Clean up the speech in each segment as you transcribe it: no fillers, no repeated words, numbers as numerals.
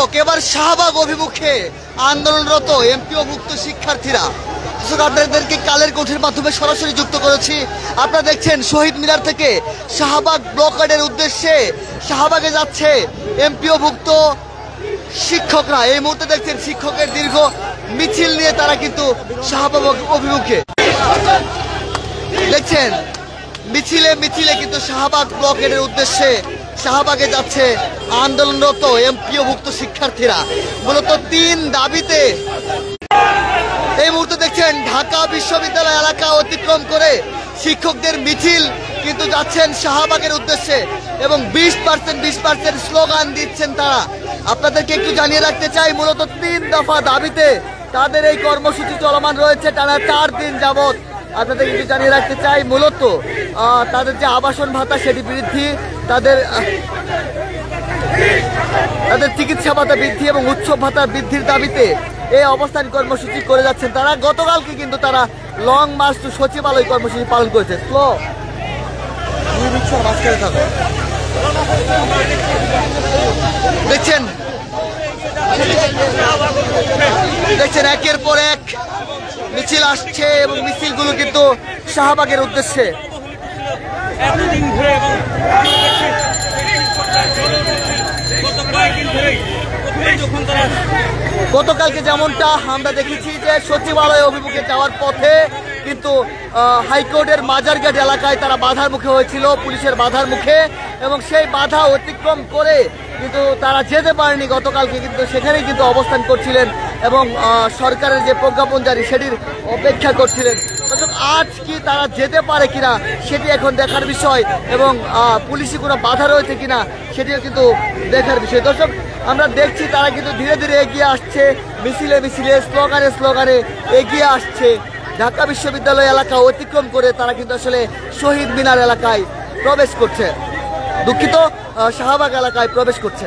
দর্শক, এবার শাহবাগ অভিমুখে আন্দোলনরত এমপিওভুক্ত শিক্ষার্থীরা। আপনাদেরকে কালের কোঠের মাধ্যমে সরাসরি যুক্ত করেছি। আপনারা দেখছেন শহীদ মিনার থেকে শাহবাগ ব্লকেডের উদ্দেশ্যে শাহবাগে যাচ্ছে এমপিওভুক্ত শিক্ষকরা। এই মুহূর্তে দেখছেন শিক্ষকের দীর্ঘ মিছিল নিয়ে তারা কিন্তু শাহবাগ অভিমুখে দেখছেন মিছিলে মিছিলে কিন্তু শাহবাগ ব্লকেডের উদ্দেশ্যে শাহবাগে যাচ্ছে আন্দোলনরত এমপিওভুক্ত শিক্ষার্থীরা। মূলত 3 দাবিতে এই মুহূর্তে দেখছেন ঢাকা বিশ্ববিদ্যালয় এলাকা অতিক্রম করে শিক্ষকদের মিছিল কিন্তু যাচ্ছেন শাহবাগের উদ্দেশ্যে এবং 20% স্লোগান দিচ্ছেন তারা। আপনাদেরকে একটু জানিয়ে রাখতে চাই, মূলত 3 দফা দাবিতে তাদের এই কর্মসূচি চলমান রয়েছে টানা 4 দিন যাবৎ। আপনাদের একটু জানিয়ে রাখতে চাই, মূলত তাদের যে আবাসন ভাতা সেটি বৃদ্ধি, তাদের চিকিৎসা ভাতা বৃদ্ধি এবং উৎসব ভাতা বৃদ্ধির দাবিতে এই অবস্থান কর্মসূচি করে যাচ্ছেন তারা। গতকালকে কিন্তু তারা লং মার্চ টু সচিবালয় কর্মসূচি পালন করেছে। দেখছেন দেখছেন একের পর এক মিছিল আসছে এবং মিছিলগুলো কিন্তু শাহবাগের উদ্দেশ্যে। গতকালকে যেমনটা আমরা দেখেছি যে সচিবালয় অভিমুখে যাওয়ার পথে কিন্তু হাইকোর্টের মাজারঘাট এলাকায় তারা বাধার মুখে হয়েছিল, পুলিশের বাধার মুখে, এবং সেই বাধা অতিক্রম করে কিন্তু তারা যেতে পারেনি। গতকালকে কিন্তু সেখানেই কিন্তু অবস্থান করছিলেন এবং সরকারের যে প্রজ্ঞাপন জারি সেটির অপেক্ষা করছিলেন। আজ কি তারা যেতে পারে কিনা সেটি এখন দেখার বিষয় এবং পুলিশি কোনো বাধা রয়েছে কিনা সেটিও কিন্তু দেখার বিষয়। দর্শক, আমরা দেখছি তারা কিন্তু ধীরে ধীরে এগিয়ে আসছে, মিছিলে মিছিলে স্লোগানে স্লোগানে এগিয়ে আসছে। ঢাকা বিশ্ববিদ্যালয় এলাকা অতিক্রম করে তারা কিন্তু আসলে শহীদ মিনার এলাকায় প্রবেশ করছে, দুঃখিত শাহবাগ এলাকায় প্রবেশ করছে।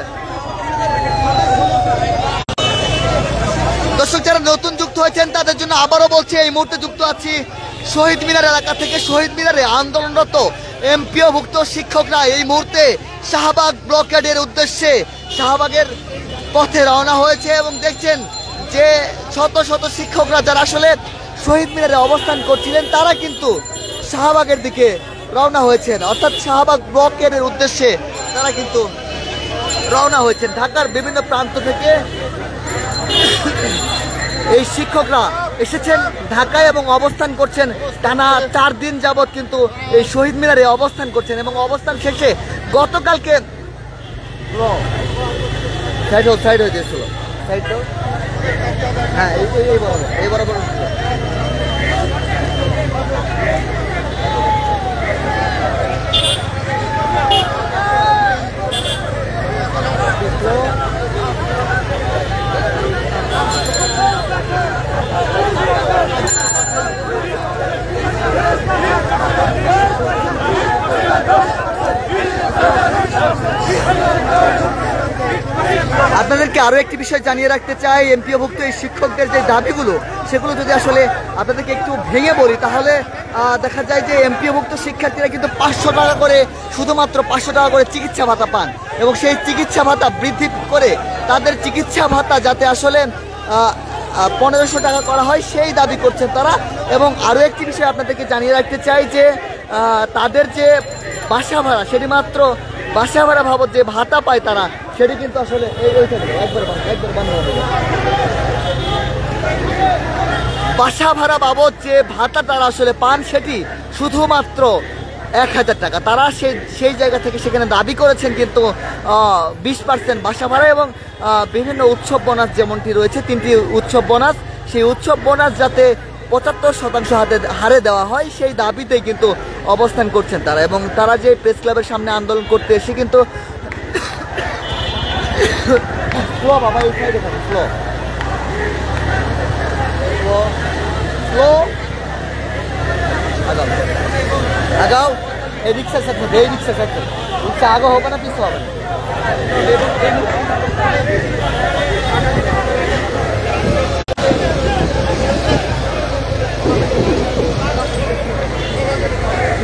দর্শক, যারা নতুন যুক্ত হয়েছেন তাদের জন্য আবারও বলছি, এই মুহূর্তে যুক্ত আছি শহীদ মিনার এলাকা থেকে। শহীদ মিনারে আন্দোলনরত এমপিওভুক্ত শিক্ষকরা এই মুহূর্তে শাহবাগ ব্লকেডের উদ্দেশ্যে শাহবাগের পথে রওনা হয়েছে এবং দেখছেন যে শত শত শিক্ষকরা যারা আসলে শহীদ মিনারে অবস্থান করছিলেন তারা কিন্তু শাহবাগের দিকে রওনা হয়েছেন, অর্থাৎ শাহবাগ ব্লকেডের উদ্দেশ্যে তারা কিন্তু রওনা হয়েছেন। ঢাকার বিভিন্ন প্রান্ত থেকে এই শিক্ষকরা এসেছেন ঢাকায় এবং অবস্থান করছেন টানা 4 দিন যাবৎ কিন্তু এই শহীদ মিনারে অবস্থান করছেন এবং অবস্থান শেষে গতকালকে সাইড হয়ে গিয়েছিল, হ্যাঁ এই বরাবর আপনাদেরকে আরো একটি বিষয় জানিয়ে রাখতে চাই, এমপিওভুক্ত এই শিক্ষকদের যে দাবিগুলো সেগুলো যদি আসলে আপনাদেরকে একটু ভেঙে বলি তাহলে দেখা যায় যে এমপিওভুক্ত শিক্ষার্থীরা কিন্তু 500 টাকা করে, শুধুমাত্র 500 টাকা করে চিকিৎসা ভাতা পান এবং সেই চিকিৎসা ভাতা বৃদ্ধি করে তাদের চিকিৎসা ভাতা যাতে আসলে 1500 টাকা করা হয় সেই দাবি করছেন তারা। এবং আরও একটি বিষয় আপনাদেরকে জানিয়ে রাখতে চাই যে তাদের যে বাসা ভাড়া, সেটি মাত্র বাসা ভাড়া বাবদ যে ভাতা পায় তারা সেটি কিন্তু আসলে বাসা ভাড়া বাবদ যে ভাতা তারা আসলে পান সেটি শুধুমাত্র 1000 টাকা। তারা সেই জায়গা থেকে সেখানে দাবি করেছেন কিন্তু 20% বাসা ভাড়া এবং বিভিন্ন উৎসব বোনাস যেমনটি রয়েছে 3টি উৎসব বোনাস, সেই উৎসব বোনাস যাতে 75% হারে দেওয়া হয় সেই দাবিতেই কিন্তু অবস্থান করছেন তারা। এবং তারা যে প্রেস ক্লাবের সামনে আন্দোলন করতে এসে কিন্তু আগাও এই রিক্সার সাথে রিক্সা আগা হবে না পিছু হবে না।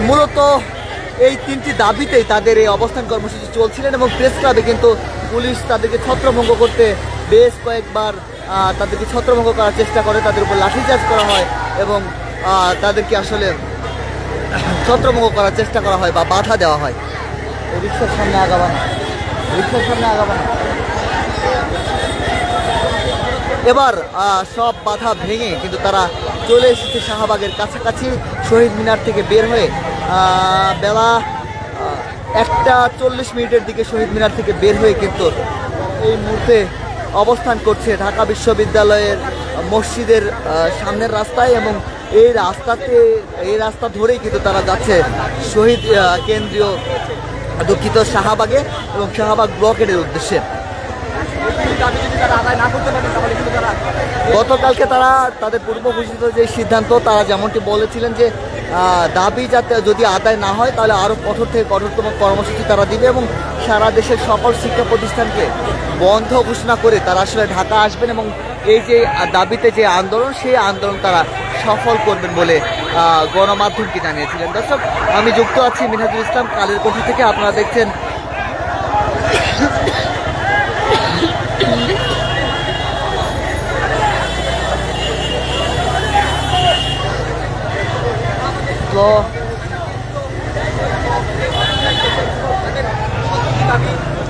মূলত এই 3টি দাবিতেই তাদের এই অবস্থান কর্মসূচি চলছিলেন এবং প্রেস ক্লাবে কিন্তু পুলিশ তাদেরকে ছত্রভঙ্গ করতে বেশ কয়েকবার তাদেরকে ছত্রভঙ্গ করার চেষ্টা করে, তাদের উপর লাঠিচার্জ করা হয় এবং তাদেরকে আসলে ছত্রভঙ্গ করার চেষ্টা করা হয় বা বাধা দেওয়া হয়। রিক্সার সামনে আগাবানা, রিক্সার সামনে আগাবানা। এবার সব বাধা ভেঙে কিন্তু তারা চলে এসেছে শাহবাগের কাছাকাছি। শহীদ মিনার থেকে বের হয়ে বেলা 1:40 দিকে শহীদ মিনার থেকে বের হয়ে কিন্তু এই মুহূর্তে অবস্থান করছে ঢাকা বিশ্ববিদ্যালয়ের মসজিদের সামনের রাস্তায় এবং এই রাস্তা ধরেই কিন্তু তারা যাচ্ছে শহীদ কেন্দ্রীয় দুঃখিত শাহবাগে এবং শাহবাগ ব্লকের উদ্দেশ্যে। গতকালকে তারা তাদের পূর্ব ঘোষিত যে সিদ্ধান্ত, তারা যেমনটি বলেছিলেন যে দাবি যাতে যদি আদায় না হয় তাহলে আরও কঠোর থেকে কঠোরতম কর্মসূচি তারা দিবে এবং সারা দেশের সকল শিক্ষা প্রতিষ্ঠানকে বন্ধ ঘোষণা করে তারা আসলে ঢাকা আসবেন এবং এই যে দাবিতে যে আন্দোলন, সেই আন্দোলন তারা সফল করবেন বলে গণমাধ্যমকে জানিয়েছিলেন। দর্শক, আমি যুক্ত আছি মিনহাজুল ইসলাম কালের কোঠি থেকে। আপনারা দেখছেন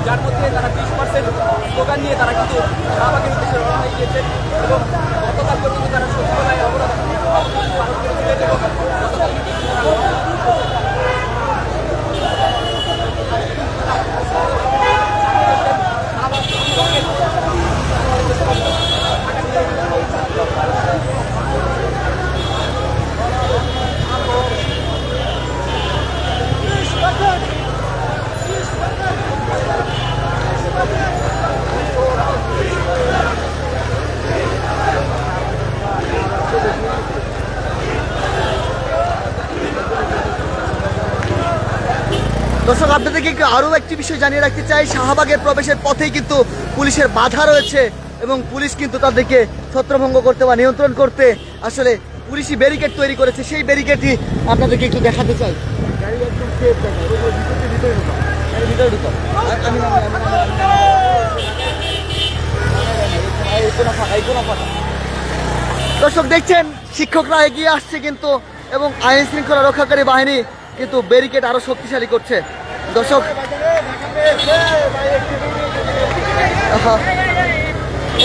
যার মধ্যে তারা 20% স্লোগান নিয়ে তারা কিন্তু শাহবাগের উদ্দেশ্যে রওনা হয়ে গিয়েছেন এবং গতকাল পর্যন্ত তারা সচিবালয়ে অবরোধ পালন করেছিলেন এবং দর্শক, আপনাদেরকে আরও একটি বিষয় জানিয়ে রাখতে চাই। শাহবাগের প্রবেশের পথেই কিন্তু পুলিশের বাধা রয়েছে এবং পুলিশ কিন্তু তাদেরকে ছত্রভঙ্গ করতে বা নিয়ন্ত্রণ করতে আসলে পুলিশই ব্যারিকেড তৈরি করেছে। সেই ব্যারিকেডটি আপনাদেরকে একটু দেখাতে চাই। গাড়ি একদম সেফ দেখায়, ভিতরে ঢুকাও, ভিতরে ঢুকাও। দর্শক দেখছেন, শিক্ষকরা এগিয়ে আসছে কিন্তু এবং আইন শৃঙ্খলা রক্ষাকারী বাহিনী কিন্তু ব্যারিকেড আরো শক্তিশালী করছে। দর্শক,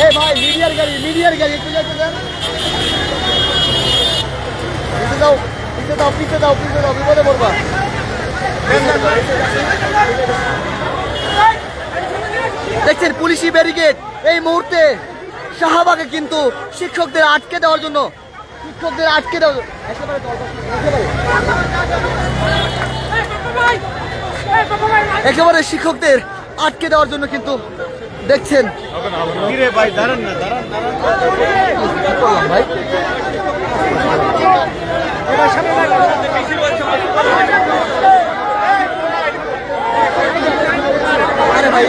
এই ভাই মিডিয়ার গাড়ি একটু যাইতে দেন, পিছে দাও বিপদে পড়বা। দেখছেন পুলিশি ব্যারিকেড এই মুহূর্তে শাহবাগে কিন্তু শিক্ষকদের আটকে দেওয়ার জন্য একেবারে শিক্ষকদের আটকে দেওয়ার জন্য কিন্তু দেখছেন। ভাই দাঁড়ান না, ভাই আরে ভাই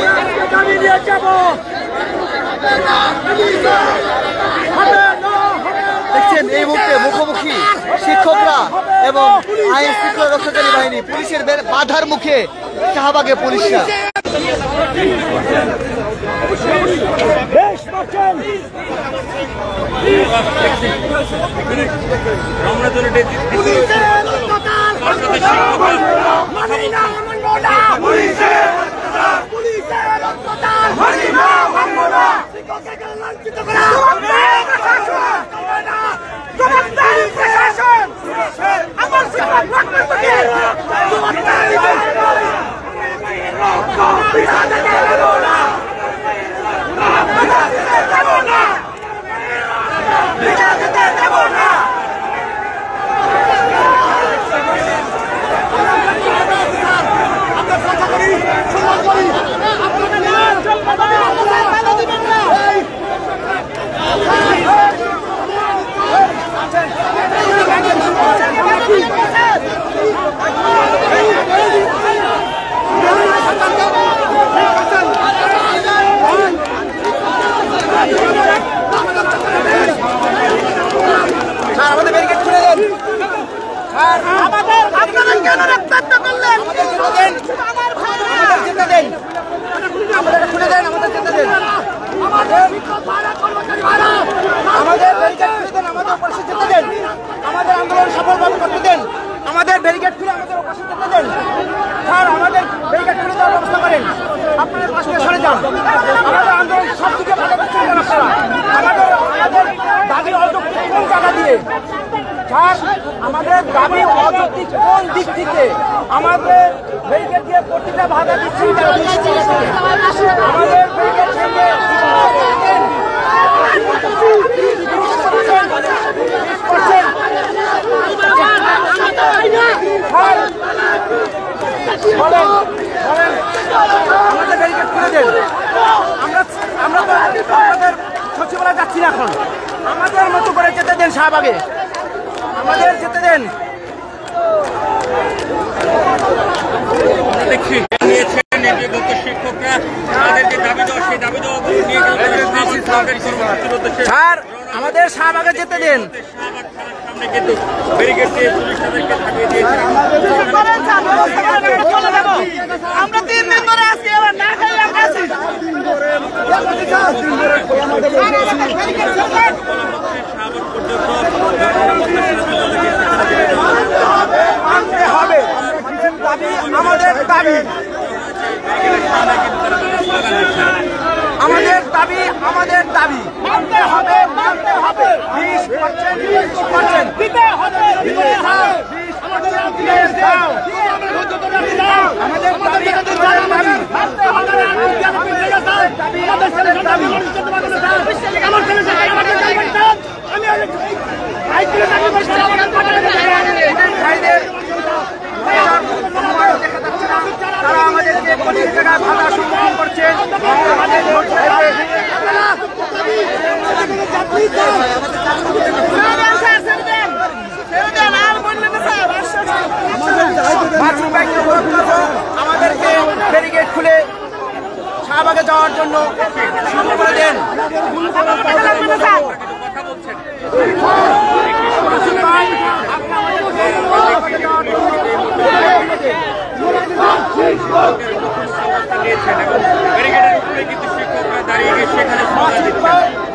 দেখছেন এই মুহূর্তে মুখোমুখি শিক্ষকরা এবং আইন শৃঙ্খলা রক্ষাকারী বাহিনী। পুলিশের বাধার মুখে শাহবাগে পুলিশরা আমাদের যেতে দেন, আমাদের ব্যারিকেড খুলে দেন, আমাদের পাশে যেতে দেন, আমাদের আন্দোলন সফলভাবে করতে দেন, আমাদের ব্যারিকেড খুলে আমাদের পাশে যেতে দেন। স্যার আমাদের ব্যারিকেড খুলে দেওয়ার ব্যবস্থা করেন, আপনাদের পাশে সরে যান। আমাদের আন্দোলন সব দিকে বাধা দিচ্ছেন আপনারা। আমাদের দাবি অযৌক্তিক কোন জায়গা দিয়ে? স্যার আমাদের দাবি অযৌক্তিক কোন দিক থেকে? আমাদের ব্যারিকেড দিয়ে প্রতিটা বাধা দিচ্ছেন, আমাদের ব্যারিকেড ভেঙে আমাদের ব্যারিকেড খুলে দেন। আমরা তো আমাদের সচিবালয় যাচ্ছি না এখন, আমাদের মতো করে যেতে দেন শাহবাগে, আমাদের যেতে দেন। শিক্ষকরা তাদের যে দাবি দেওয়া সেই দাবি দেওয়া নিয়ে স্যার আমাদের শাহবাগে যেতে দেন। সামনে কিন্তু ব্যারিকেড দিয়ে পুলিশ তাদেরকে থামিয়ে দিয়েছে। আমরা 3 দিন ধরে আছি, আবার না খাইলে আমরা আছি। আমাদের দাবি, আমাদের দাবি, আমাদের দাবি মানতে হবে, মানতে হবে। 20% দিতে হবে, আমাদের দাবি মানতে হবে। তারা আমাদেরকে 25 টাকা ভাড়া সম্মান করছেন। আমাদেরকে ব্যারিকেড খুলে শাহবাগে যাওয়ার জন্য শুরু করে দেন।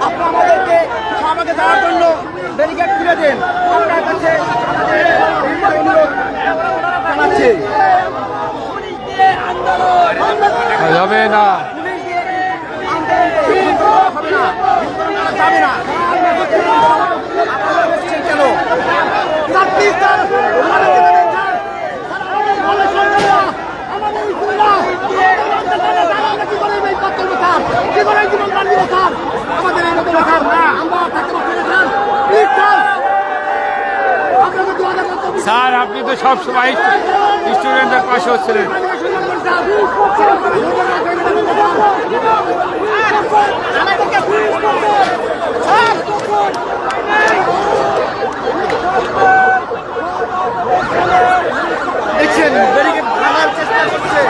আপনি আমাদেরকে শাহবাগে যাওয়ার জন্য ব্যারিকেড খুলে দেন। আপনার কাছে অনুরোধ জানাচ্ছি। যাবে না, যাবে না। কেন স্যার আপনি তো সব সময় স্টুডেন্টদের পাশে হচ্ছিলেন। দেখছেন ব্যারিকেড ভাঙার চেষ্টা করছে।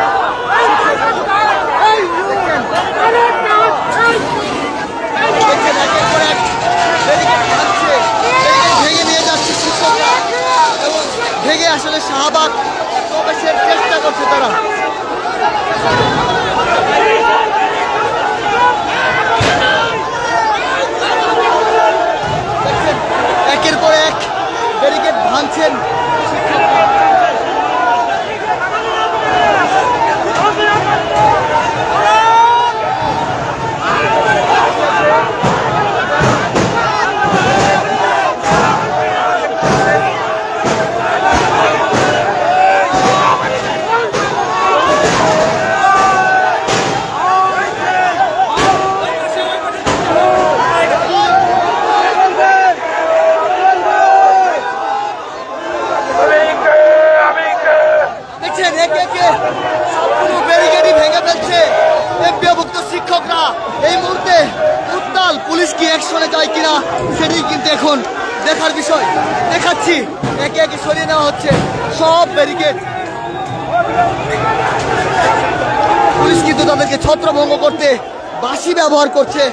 দেখছেন একের পর এক ব্যারিকেড ভাঙছে, ব্যারিকেড ভেঙে নিয়ে যাচ্ছে শিক্ষকরা এবং ভেঙে আসলে শাহবাগ প্রবেশের চেষ্টা করছে তারা। দেখছেন একের পর এক ব্যারিকেড ভাঙছেন শিক্ষকরা। শিক্ষকরা এই মুহূর্তে উত্তাল, পুলিশ কি অ্যাকশনে যায় কিনা সেটাই কিন্তু এখন দেখার বিষয়। দেখাচ্ছি একে একে সরিয়ে নেওয়া হচ্ছে সব ব্যারিকেড। পুলিশ কিন্তু তাদেরকে ছত্রভঙ্গ করতে বাঁশি ব্যবহার করছে।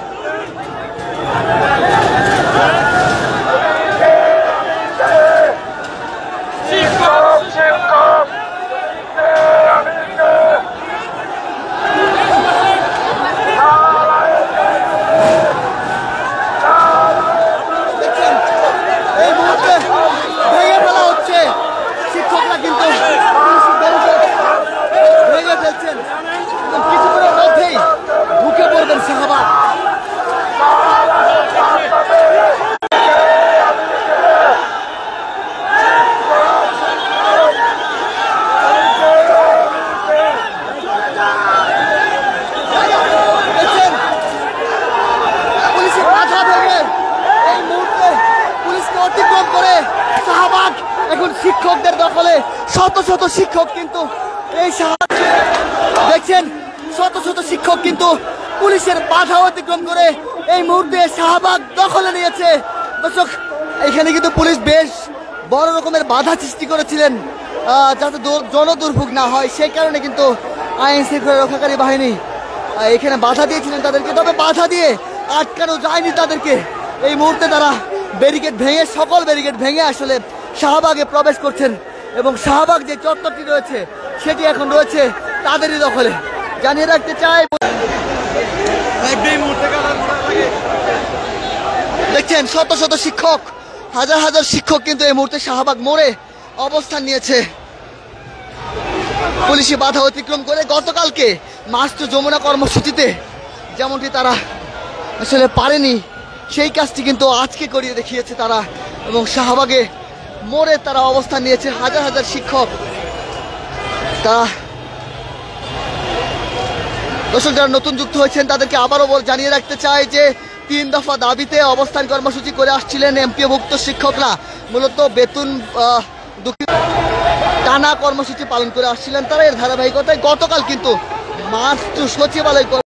শিক্ষকদের দখলে শত শত শিক্ষক কিন্তু এই দেখছেন শত শত শিক্ষক কিন্তু পুলিশের বাধা অতিক্রম করে এই মুহূর্তে শাহবাগ দখলে নিয়েছে। দর্শক এখানে কিন্তু পুলিশ বেশ বড় রকমের বাধা সৃষ্টি করেছিলেন যাতে জনদুর্ভোগ না হয়, সেই কারণে কিন্তু আইন শৃঙ্খলা রক্ষাকারী বাহিনী এখানে বাধা দিয়েছিলেন তাদেরকে। তবে বাধা দিয়ে আটকানো যায়নি তাদেরকে। এই মুহূর্তে তারা ব্যারিকেড ভেঙে সকল ব্যারিকেড ভেঙে আসলে শাহবাগে প্রবেশ করছেন এবং শাহবাগ যে চত্বরটি রয়েছে সেটি এখন রয়েছে তাদেরই দখলে। জানিয়ে রাখতে চাই দেখছেন শত শত শিক্ষক হাজার হাজার শিক্ষক কিন্তু এই মুহূর্তে শাহবাগ মোড়ে অবস্থান নিয়েছে পুলিশি বাধা অতিক্রম করে। গতকালকে মাস্টার যমুনা কর্মসূচিতে যেমনটি তারা আসলে পারেনি সেই কাজটি কিন্তু আজকে করিয়ে দেখিয়েছে তারা এবং শাহবাগে মোড়ে তারা অবস্থান নিয়েছে হাজার হাজার শিক্ষক। তারা দর্শক যারা নতুন যুক্ত হয়েছেন তাদেরকে আবারও জানিয়ে রাখতে চাই যে 3 দফা দাবিতে অবস্থান কর্মসূচি করে আসছিলেন এমপিওভুক্ত শিক্ষকরা। মূলত বেতন টানা কর্মসূচি পালন করে আসছিলেন তারা। এর ধারাবাহিকতায় গতকাল কিন্তু মাস্টার সচিবালয়